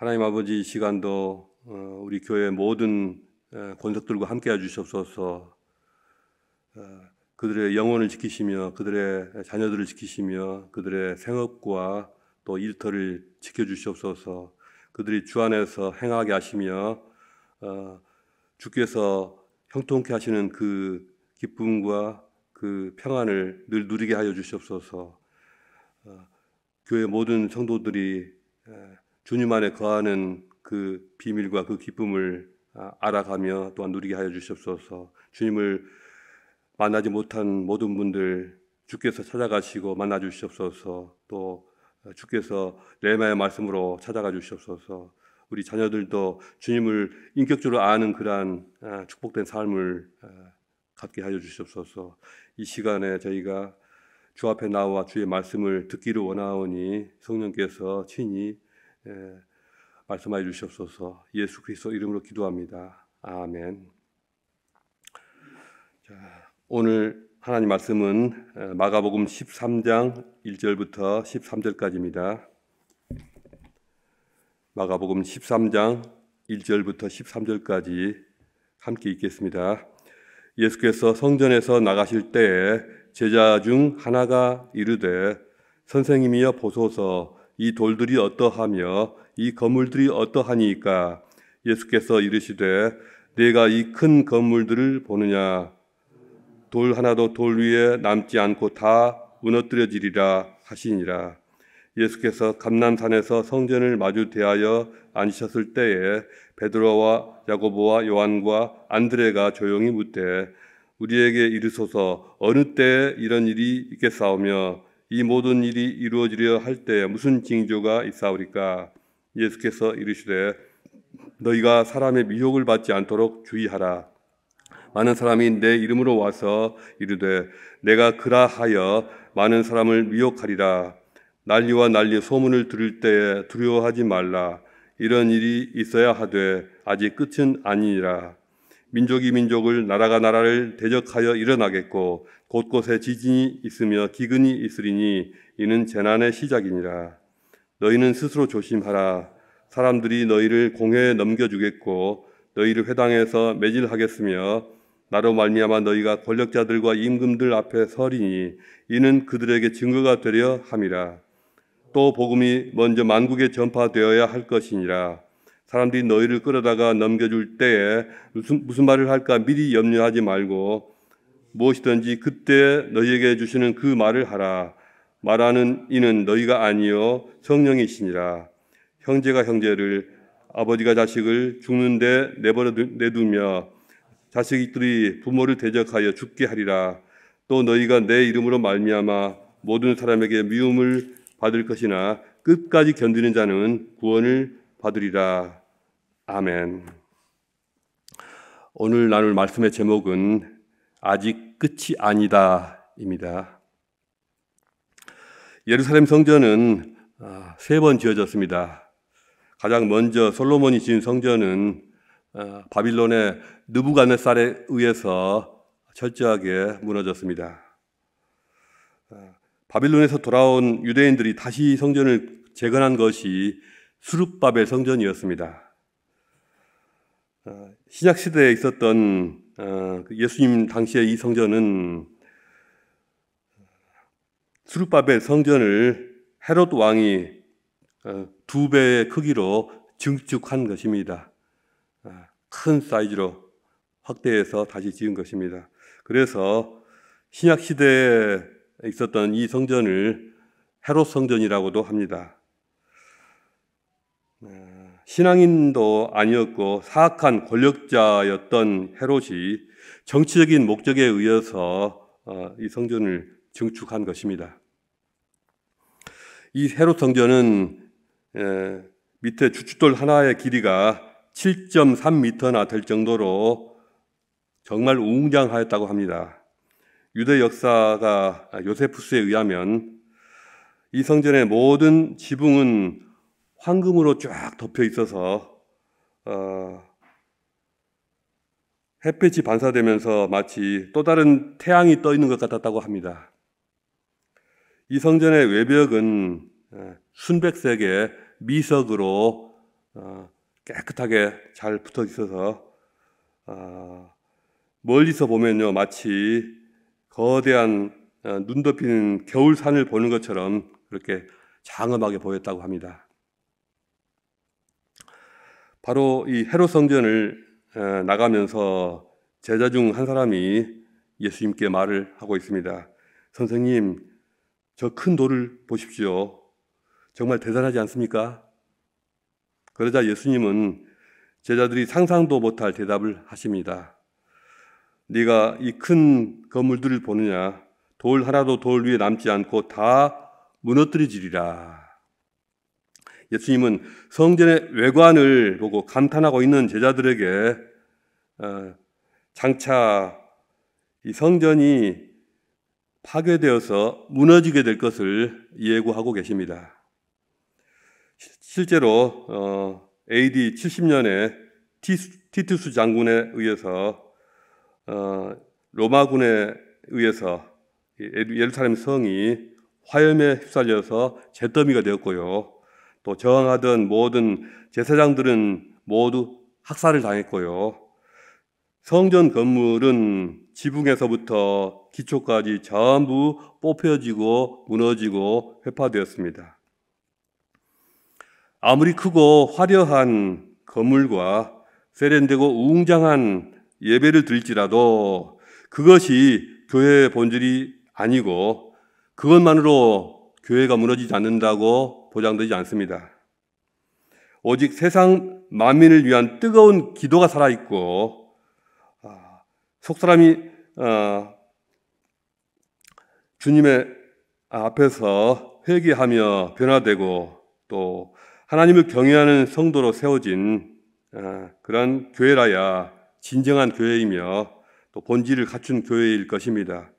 하나님 아버지, 이 시간도 우리 교회 모든 권속들과 함께 해주시옵소서. 그들의 영혼을 지키시며 그들의 자녀들을 지키시며 그들의 생업과 또 일터를 지켜주시옵소서. 그들이 주 안에서 행하게 하시며 주께서 형통케 하시는 그 기쁨과 그 평안을 늘 누리게 하여 주시옵소서. 교회 모든 성도들이 주님 안에 거하는 그 비밀과 그 기쁨을 알아가며 또한 누리게 하여 주시옵소서. 주님을 만나지 못한 모든 분들 주께서 찾아가시고 만나 주시옵소서. 또 주께서 레마의 말씀으로 찾아가 주시옵소서. 우리 자녀들도 주님을 인격적으로 아는 그러한 축복된 삶을 갖게 하여 주시옵소서. 이 시간에 저희가 주 앞에 나와 주의 말씀을 듣기를 원하오니 성령께서 친히 말씀하여 주시옵소서. 예수 그리스도 이름으로 기도합니다. 아멘. 자, 오늘 하나님 말씀은 마가복음 13장 1절부터 13절까지입니다. 마가복음 13장 1절부터 13절까지 함께 읽겠습니다. 예수께서 성전에서 나가실 때에 제자 중 하나가 이르되 선생님이여 보소서, 이 돌들이 어떠하며 이 건물들이 어떠하니까? 예수께서 이르시되 네가 이 큰 건물들을 보느냐? 돌 하나도 돌 위에 남지 않고 다 무너뜨려지리라 하시니라. 예수께서 감람산에서 성전을 마주 대하여 앉으셨을 때에 베드로와 야고보와 요한과 안드레가 조용히 묻되 우리에게 이르소서, 어느 때에 이런 일이 있겠사오며 이 모든 일이 이루어지려 할 때에 무슨 징조가 있사오리까? 예수께서 이르시되 너희가 사람의 미혹을 받지 않도록 주의하라. 많은 사람이 내 이름으로 와서 이르되 내가 그라하여 많은 사람을 미혹하리라. 난리와 난리 소문을 들을 때에 두려워하지 말라. 이런 일이 있어야 하되 아직 끝은 아니니라. 민족이 민족을, 나라가 나라를 대적하여 일어나겠고 곳곳에 지진이 있으며 기근이 있으리니 이는 재난의 시작이니라. 너희는 스스로 조심하라. 사람들이 너희를 공회에 넘겨주겠고 너희를 회당에서 매질하겠으며 나로 말미암아 너희가 권력자들과 임금들 앞에 서리니 이는 그들에게 증거가 되려 함이라. 또 복음이 먼저 만국에 전파되어야 할 것이니라. 사람들이 너희를 끌어다가 넘겨줄 때에 무슨 말을 할까 미리 염려하지 말고 무엇이든지 그때 너희에게 주시는 그 말을 하라. 말하는 이는 너희가 아니요 성령이시니라. 형제가 형제를, 아버지가 자식을 죽는데 내버려 내두며 자식들이 부모를 대적하여 죽게 하리라. 또 너희가 내 이름으로 말미암아 모든 사람에게 미움을 받을 것이나 끝까지 견디는 자는 구원을 받으리라. 아멘. 오늘 나눌 말씀의 제목은 아직 끝이 아니다입니다. 예루살렘 성전은 3번 지어졌습니다. 가장 먼저 솔로몬이 지은 성전은 바빌론의 느부갓네살에 의해서 철저하게 무너졌습니다. 바빌론에서 돌아온 유대인들이 다시 성전을 재건한 것이 수룹바벨 성전이었습니다. 신약 시대에 있었던 예수님 당시의 이 성전은 수룹바벨 성전을 헤롯 왕이 2배의 크기로 증축한 것입니다. 큰 사이즈로 확대해서 다시 지은 것입니다. 그래서 신약 시대에 있었던 이 성전을 헤롯 성전이라고도 합니다. 신앙인도 아니었고 사악한 권력자였던 헤롯이 정치적인 목적에 의해서 이 성전을 증축한 것입니다. 이 헤롯 성전은 밑에 주춧돌 하나의 길이가 7.3m나 될 정도로 정말 웅장하였다고 합니다. 유대 역사가 요세푸스에 의하면 이 성전의 모든 지붕은 황금으로 쫙 덮여 있어서 햇빛이 반사되면서 마치 또 다른 태양이 떠 있는 것 같았다고 합니다. 이 성전의 외벽은 순백색의 미석으로 깨끗하게 잘 붙어 있어서 멀리서 보면요, 마치 거대한 눈 덮이는 겨울산을 보는 것처럼 그렇게 장엄하게 보였다고 합니다. 바로 이 헤롯 성전을 나가면서 제자 중 한 사람이 예수님께 말을 하고 있습니다. 선생님, 저 큰 돌을 보십시오. 정말 대단하지 않습니까? 그러자 예수님은 제자들이 상상도 못할 대답을 하십니다. 네가 이 큰 건물들을 보느냐? 돌 하나도 돌 위에 남지 않고 다 무너뜨리지리라. 예수님은 성전의 외관을 보고 감탄하고 있는 제자들에게 장차 이 성전이 파괴되어서 무너지게 될 것을 예고하고 계십니다. 실제로 AD 70년에 티투스 장군에 의해서 로마군에 의해서 예루살렘 성이 화염에 휩쓸려서 잿더미가 되었고요. 또 저항하던 모든 제사장들은 모두 학살을 당했고요. 성전 건물은 지붕에서부터 기초까지 전부 뽑혀지고 무너지고 회파되었습니다. 아무리 크고 화려한 건물과 세련되고 웅장한 예배를 드릴지라도 그것이 교회의 본질이 아니고 그것만으로 교회가 무너지지 않는다고 보장되지 않습니다. 오직 세상 만민을 위한 뜨거운 기도가 살아있고 속사람이 주님의 앞에서 회개하며 변화되고 또 하나님을 경외하는 성도로 세워진 그런 교회라야 진정한 교회이며 또 본질을 갖춘 교회일 것입니다.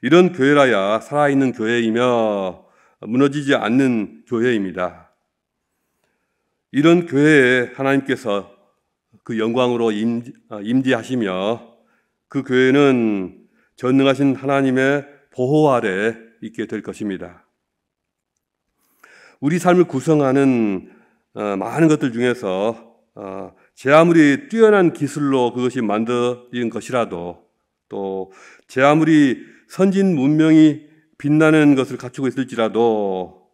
이런 교회라야 살아있는 교회이며 무너지지 않는 교회입니다. 이런 교회에 하나님께서 그 영광으로 임재하시며 그 교회는 전능하신 하나님의 보호 아래 있게 될 것입니다. 우리 삶을 구성하는 많은 것들 중에서 제 아무리 뛰어난 기술로 그것이 만들어진 것이라도 또 제 아무리 선진 문명이 빛나는 것을 갖추고 있을지라도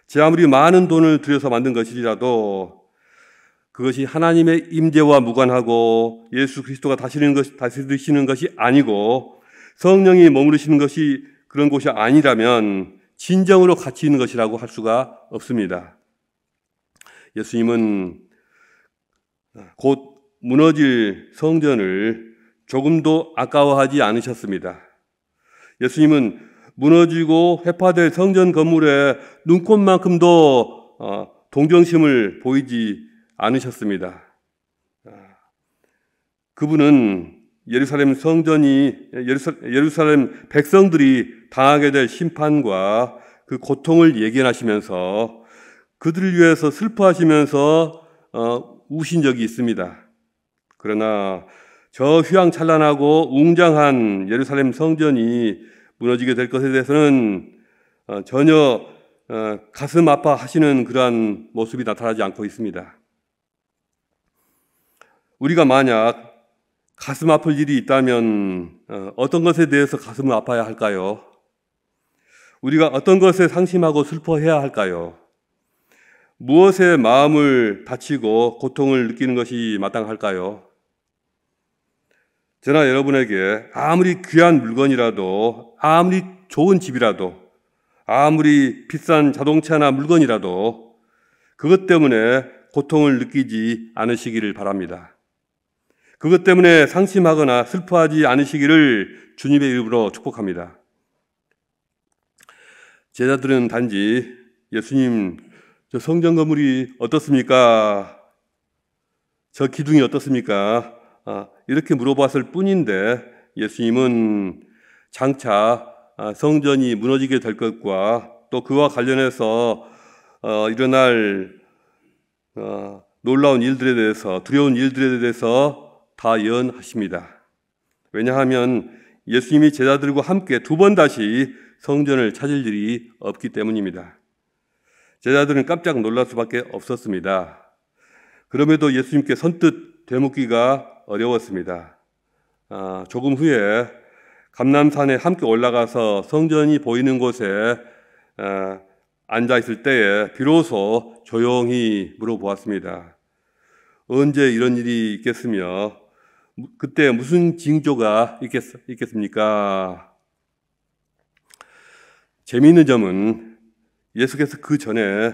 제 아무리 많은 돈을 들여서 만든 것이라도 그것이 하나님의 임재와 무관하고 예수 그리스도가 다스리시는 것이 아니고 성령이 머무르시는 것이 그런 곳이 아니라면 진정으로 가치 있는 것이라고 할 수가 없습니다. 예수님은 곧 무너질 성전을 조금도 아까워하지 않으셨습니다. 예수님은 무너지고 회파될 성전 건물에 눈꼽만큼도 동정심을 보이지 않으셨습니다. 그분은 예루살렘 백성들이 당하게 될 심판과 그 고통을 예견하시면서 그들을 위해서 슬퍼하시면서 우신 적이 있습니다. 그러나 저 휘황찬란하고 웅장한 예루살렘 성전이 무너지게 될 것에 대해서는 전혀 가슴 아파하시는 그러한 모습이 나타나지 않고 있습니다. 우리가 만약 가슴 아플 일이 있다면 어떤 것에 대해서 가슴을 아파야 할까요? 우리가 어떤 것에 상심하고 슬퍼해야 할까요? 무엇에 마음을 다치고 고통을 느끼는 것이 마땅할까요? 저나 여러분에게 아무리 귀한 물건이라도, 아무리 좋은 집이라도, 아무리 비싼 자동차나 물건이라도 그것 때문에 고통을 느끼지 않으시기를 바랍니다. 그것 때문에 상심하거나 슬퍼하지 않으시기를 주님의 이름으로 축복합니다. 제자들은 단지 예수님, 저 성전 건물이 어떻습니까? 저 기둥이 어떻습니까? 이렇게 물어봤을 뿐인데 예수님은 장차 성전이 무너지게 될 것과 또 그와 관련해서 일어날 놀라운 일들에 대해서, 두려운 일들에 대해서 다 예언하십니다. 왜냐하면 예수님이 제자들과 함께 두 번 다시 성전을 찾을 일이 없기 때문입니다. 제자들은 깜짝 놀랄 수밖에 없었습니다. 그럼에도 예수님께 선뜻 되묻기가 어려웠습니다. 조금 후에 감람산에 함께 올라가서 성전이 보이는 곳에 앉아 있을 때에 비로소 조용히 물어보았습니다. 언제 이런 일이 있겠으며 그때 무슨 징조가 있겠습니까? 재미있는 점은 예수께서 그 전에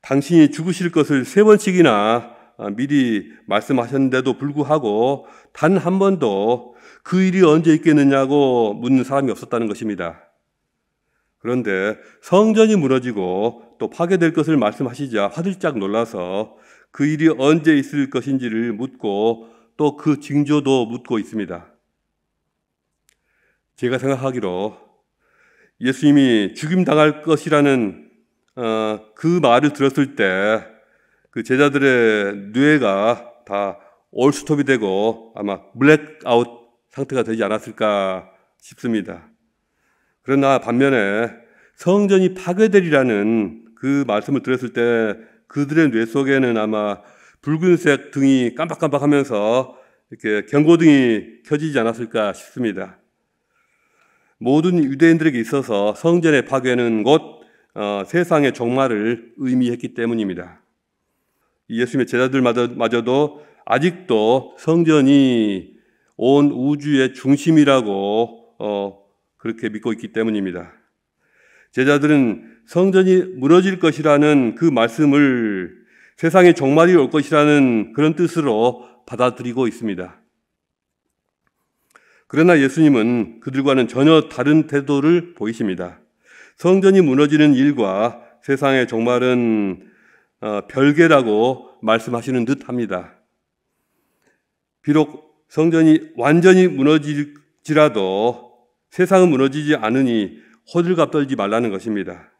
당신이 죽으실 것을 3번씩이나 미리 말씀하셨는데도 불구하고 단 한 번도 그 일이 언제 있겠느냐고 묻는 사람이 없었다는 것입니다. 그런데 성전이 무너지고 또 파괴될 것을 말씀하시자 화들짝 놀라서 그 일이 언제 있을 것인지를 묻고 또 그 징조도 묻고 있습니다. 제가 생각하기로 예수님이 죽임당할 것이라는 그 말을 들었을 때 그 제자들의 뇌가 다 올스톱이 되고 아마 블랙아웃 상태가 되지 않았을까 싶습니다. 그러나 반면에 성전이 파괴되리라는 그 말씀을 들었을 때 그들의 뇌 속에는 아마 붉은색 등이 깜빡깜빡하면서 이렇게 경고등이 켜지지 않았을까 싶습니다. 모든 유대인들에게 있어서 성전의 파괴는 곧 세상의 종말을 의미했기 때문입니다. 예수님의 제자들마저도 아직도 성전이 온 우주의 중심이라고 그렇게 믿고 있기 때문입니다. 제자들은 성전이 무너질 것이라는 그 말씀을 세상의 종말이 올 것이라는 그런 뜻으로 받아들이고 있습니다. 그러나 예수님은 그들과는 전혀 다른 태도를 보이십니다. 성전이 무너지는 일과 세상의 종말은 별개라고 말씀하시는 듯 합니다. 비록 성전이 완전히 무너질지라도 세상은 무너지지 않으니 호들갑 떨지 말라는 것입니다.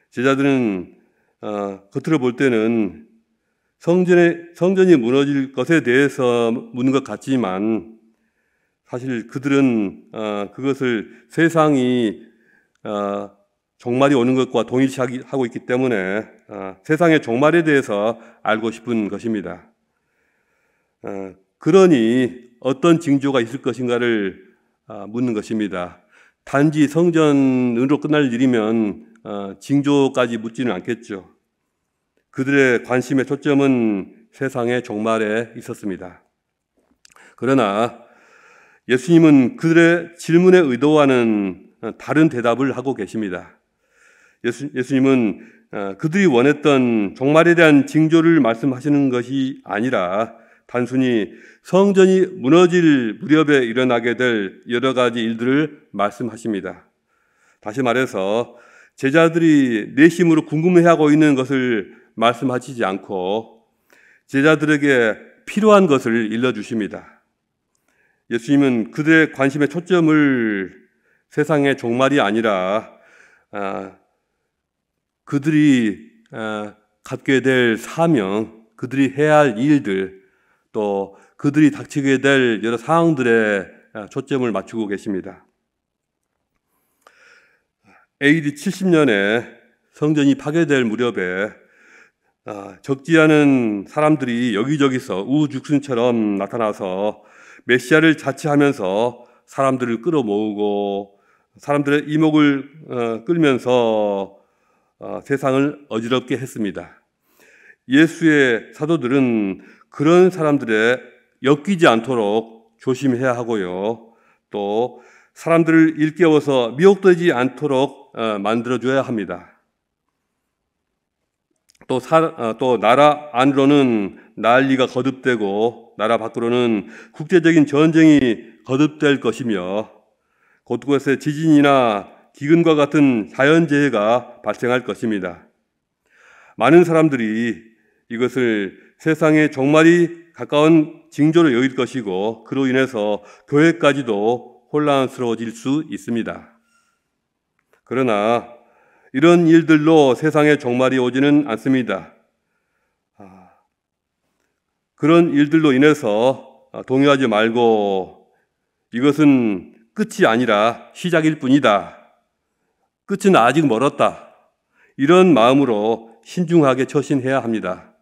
제자들은 겉으로 볼 때는 성전이 무너질 것에 대해서 묻는 것 같지만 사실 그들은 그것을 세상이 종말이 오는 것과 동일시하고 있기 때문에 세상의 종말에 대해서 알고 싶은 것입니다. 그러니 어떤 징조가 있을 것인가를 묻는 것입니다. 단지 성전으로 끝날 일이면 징조까지 묻지는 않겠죠. 그들의 관심의 초점은 세상의 종말에 있었습니다. 그러나 예수님은 그들의 질문에 의도와는 다른 대답을 하고 계십니다. 예수님은 그들이 원했던 종말에 대한 징조를 말씀하시는 것이 아니라 단순히 성전이 무너질 무렵에 일어나게 될 여러 가지 일들을 말씀하십니다. 다시 말해서 제자들이 내심으로 궁금해하고 있는 것을 말씀하시지 않고 제자들에게 필요한 것을 일러주십니다. 예수님은 그들의 관심의 초점을 세상의 종말이 아니라 그들이 갖게 될 사명, 그들이 해야 할 일들, 또 그들이 닥치게 될 여러 상황들에 초점을 맞추고 계십니다. AD 70년에 성전이 파괴될 무렵에 적지 않은 사람들이 여기저기서 우후죽순처럼 나타나서 메시아를 자처하면서 사람들을 끌어모으고 사람들의 이목을 끌면서 세상을 어지럽게 했습니다. 예수의 사도들은 그런 사람들에 엮이지 않도록 조심해야 하고요. 또 사람들을 일깨워서 미혹되지 않도록 만들어줘야 합니다. 또 나라 안으로는 난리가 거듭되고 나라 밖으로는 국제적인 전쟁이 거듭될 것이며 곳곳에 지진이나 기근과 같은 자연재해가 발생할 것입니다. 많은 사람들이 이것을 세상의 종말이 가까운 징조로 여길 것이고 그로 인해서 교회까지도 혼란스러워질 수 있습니다. 그러나 이런 일들로 세상의 종말이 오지는 않습니다. 그런 일들로 인해서 동요하지 말고 이것은 끝이 아니라 시작일 뿐이다. 끝은 아직 멀었다. 이런 마음으로 신중하게 처신해야 합니다.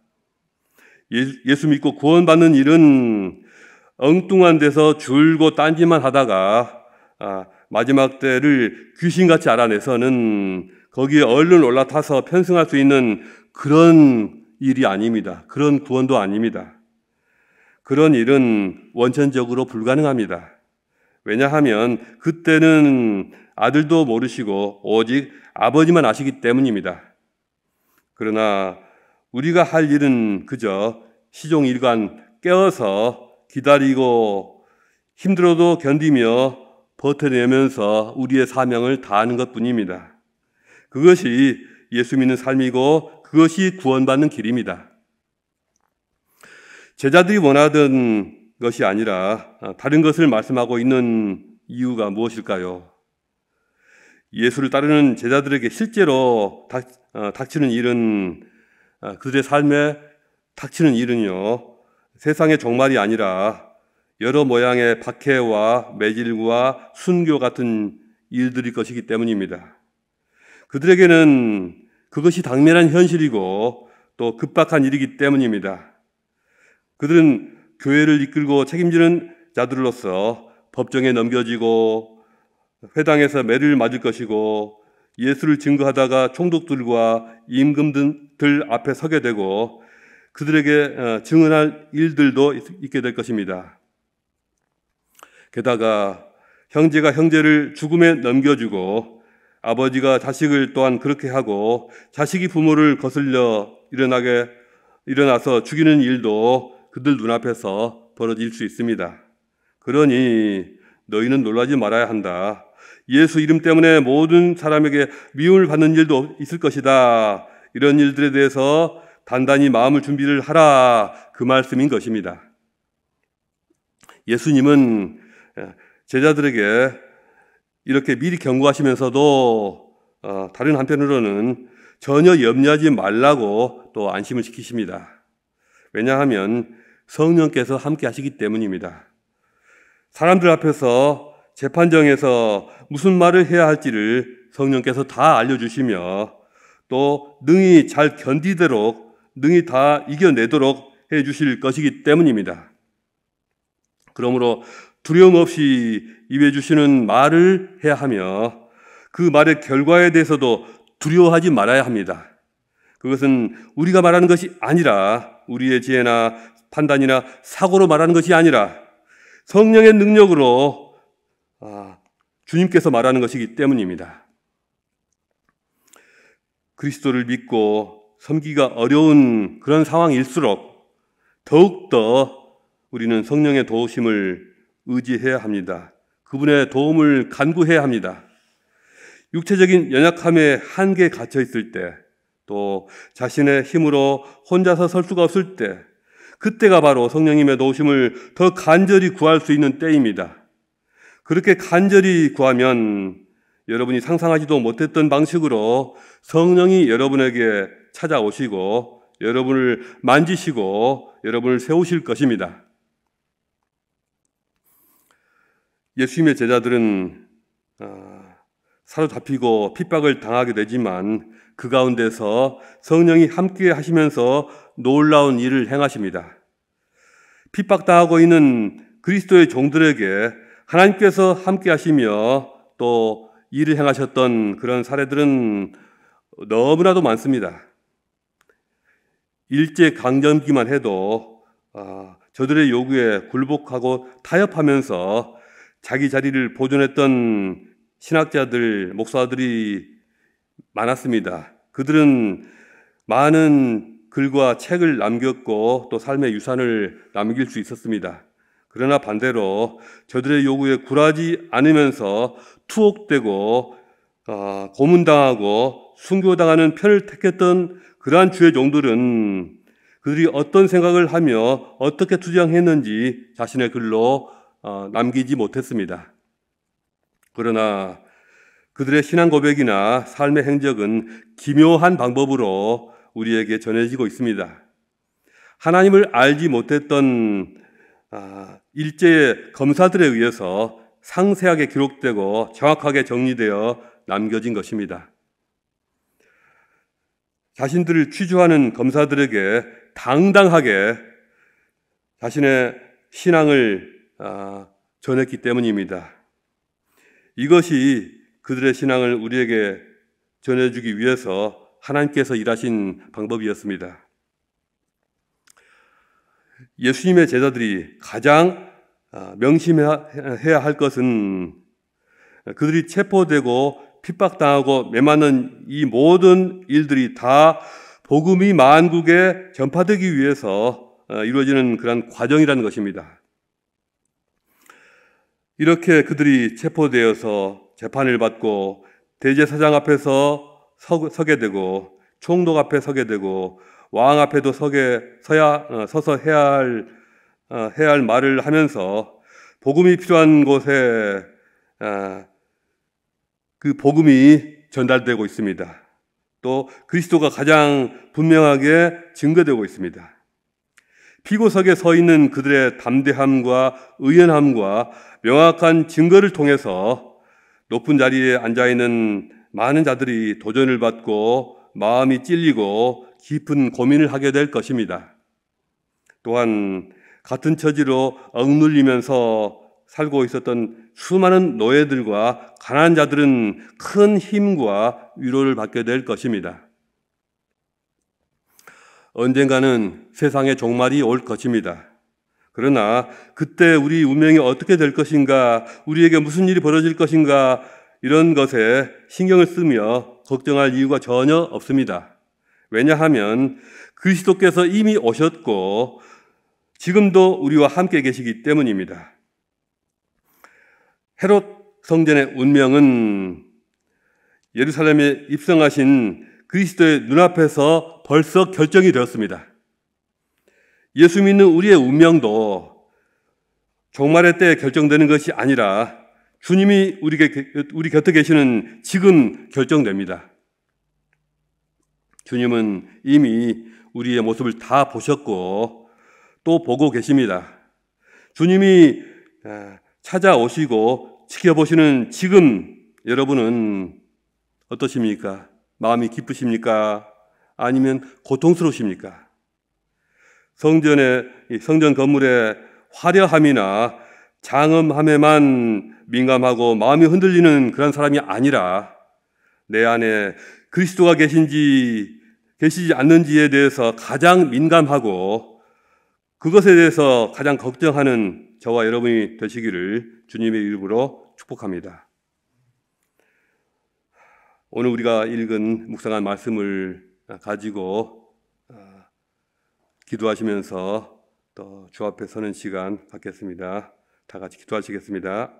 예수 믿고 구원받는 일은 엉뚱한 데서 줄고 딴짓만 하다가 마지막 때를 귀신같이 알아내서는 거기에 얼른 올라타서 편승할 수 있는 그런 일이 아닙니다. 그런 구원도 아닙니다. 그런 일은 원천적으로 불가능합니다. 왜냐하면 그때는 아들도 모르시고 오직 아버지만 아시기 때문입니다. 그러나 우리가 할 일은 그저 시종일관 깨어서 기다리고 힘들어도 견디며 버텨내면서 우리의 사명을 다하는 것뿐입니다. 그것이 예수 믿는 삶이고 그것이 구원받는 길입니다. 제자들이 원하던 것이 아니라 다른 것을 말씀하고 있는 이유가 무엇일까요? 예수를 따르는 제자들에게 실제로 닥치는 일은 그들의 삶에 닥치는 일은요, 세상의 종말이 아니라 여러 모양의 박해와 매질과 순교 같은 일들일 것이기 때문입니다. 그들에게는 그것이 당면한 현실이고 또 급박한 일이기 때문입니다. 그들은 교회를 이끌고 책임지는 자들로서 법정에 넘겨지고 회당에서 매를 맞을 것이고 예수를 증거하다가 총독들과 임금들 앞에 서게 되고 그들에게 증언할 일들도 있게 될 것입니다. 게다가 형제가 형제를 죽음에 넘겨주고 아버지가 자식을 또한 그렇게 하고 자식이 부모를 거슬려 일어나서 죽이는 일도 그들 눈앞에서 벌어질 수 있습니다. 그러니 너희는 놀라지 말아야 한다. 예수 이름 때문에 모든 사람에게 미움을 받는 일도 있을 것이다. 이런 일들에 대해서 단단히 마음을 준비를 하라. 그 말씀인 것입니다. 예수님은 제자들에게 이렇게 미리 경고하시면서도 다른 한편으로는 전혀 염려하지 말라고 또 안심을 시키십니다. 왜냐하면 성령께서 함께 하시기 때문입니다. 사람들 앞에서 재판정에서 무슨 말을 해야 할지를 성령께서 다 알려주시며 또 능히 잘 견디도록 능히 다 이겨내도록 해주실 것이기 때문입니다. 그러므로 두려움 없이 입에 주시는 말을 해야 하며 그 말의 결과에 대해서도 두려워하지 말아야 합니다. 그것은 우리가 말하는 것이 아니라 우리의 지혜나 판단이나 사고로 말하는 것이 아니라 성령의 능력으로 주님께서 말하는 것이기 때문입니다. 그리스도를 믿고 섬기기가 어려운 그런 상황일수록 더욱더 우리는 성령의 도우심을 의지해야 합니다. 그분의 도움을 간구해야 합니다. 육체적인 연약함에 한계에 갇혀 있을 때, 또 자신의 힘으로 혼자서 설 수가 없을 때, 그때가 바로 성령님의 도우심을 더 간절히 구할 수 있는 때입니다. 그렇게 간절히 구하면 여러분이 상상하지도 못했던 방식으로 성령이 여러분에게 찾아오시고 여러분을 만지시고 여러분을 세우실 것입니다. 예수님의 제자들은 사로잡히고 핍박을 당하게 되지만 그 가운데서 성령이 함께 하시면서 놀라운 일을 행하십니다. 핍박당하고 있는 그리스도의 종들에게 하나님께서 함께 하시며 또 일을 행하셨던 그런 사례들은 너무나도 많습니다. 일제강점기만 해도 저들의 요구에 굴복하고 타협하면서 자기 자리를 보존했던 신학자들, 목사들이 많았습니다. 그들은 많은 글과 책을 남겼고 또 삶의 유산을 남길 수 있었습니다. 그러나 반대로 저들의 요구에 굴하지 않으면서 투옥되고 고문당하고 순교당하는 편을 택했던 그러한 주의 종들은 그들이 어떤 생각을 하며 어떻게 투쟁했는지 자신의 글로 남기지 못했습니다. 그러나 그들의 신앙 고백이나 삶의 행적은 기묘한 방법으로 우리에게 전해지고 있습니다. 하나님을 알지 못했던 일제의 검사들에 의해서 상세하게 기록되고 정확하게 정리되어 남겨진 것입니다. 자신들을 취조하는 검사들에게 당당하게 자신의 신앙을 전했기 때문입니다. 이것이 그들의 신앙을 우리에게 전해주기 위해서 하나님께서 일하신 방법이었습니다. 예수님의 제자들이 가장 명심해야 할 것은 그들이 체포되고 핍박당하고 매맞는 이 모든 일들이 다 복음이 만국에 전파되기 위해서 이루어지는 그런 과정이라는 것입니다. 이렇게 그들이 체포되어서 재판을 받고 대제사장 앞에서 서게 되고 총독 앞에 서게 되고 왕 앞에도 서서 해야 할 말을 하면서 복음이 필요한 곳에 그 복음이 전달되고 있습니다. 또 그리스도가 가장 분명하게 증거되고 있습니다. 피고석에 서 있는 그들의 담대함과 의연함과 명확한 증거를 통해서 높은 자리에 앉아있는 많은 자들이 도전을 받고 마음이 찔리고 깊은 고민을 하게 될 것입니다. 또한 같은 처지로 억눌리면서 살고 있었던 수많은 노예들과 가난한 자들은 큰 힘과 위로를 받게 될 것입니다. 언젠가는 세상의 종말이 올 것입니다. 그러나 그때 우리 운명이 어떻게 될 것인가, 우리에게 무슨 일이 벌어질 것인가, 이런 것에 신경을 쓰며 걱정할 이유가 전혀 없습니다. 왜냐하면 그리스도께서 이미 오셨고 지금도 우리와 함께 계시기 때문입니다. 헤롯 성전의 운명은 예루살렘에 입성하신 그리스도의 눈앞에서 벌써 결정이 되었습니다. 예수 믿는 우리의 운명도 종말의 때에 결정되는 것이 아니라 주님이 우리 곁에 계시는 지금 결정됩니다. 주님은 이미 우리의 모습을 다 보셨고 또 보고 계십니다. 주님이 찾아오시고 지켜보시는 지금 여러분은 어떠십니까? 마음이 기쁘십니까? 아니면 고통스러우십니까? 성전 건물의 화려함이나 장엄함에만 민감하고 마음이 흔들리는 그런 사람이 아니라 내 안에 그리스도가 계시지 않는지에 대해서 가장 민감하고 그것에 대해서 가장 걱정하는 저와 여러분이 되시기를 주님의 이름으로 축복합니다. 오늘 우리가 읽은 묵상한 말씀을 가지고 기도하시면서 또 주 앞에 서는 시간 갖겠습니다. 다 같이 기도하시겠습니다.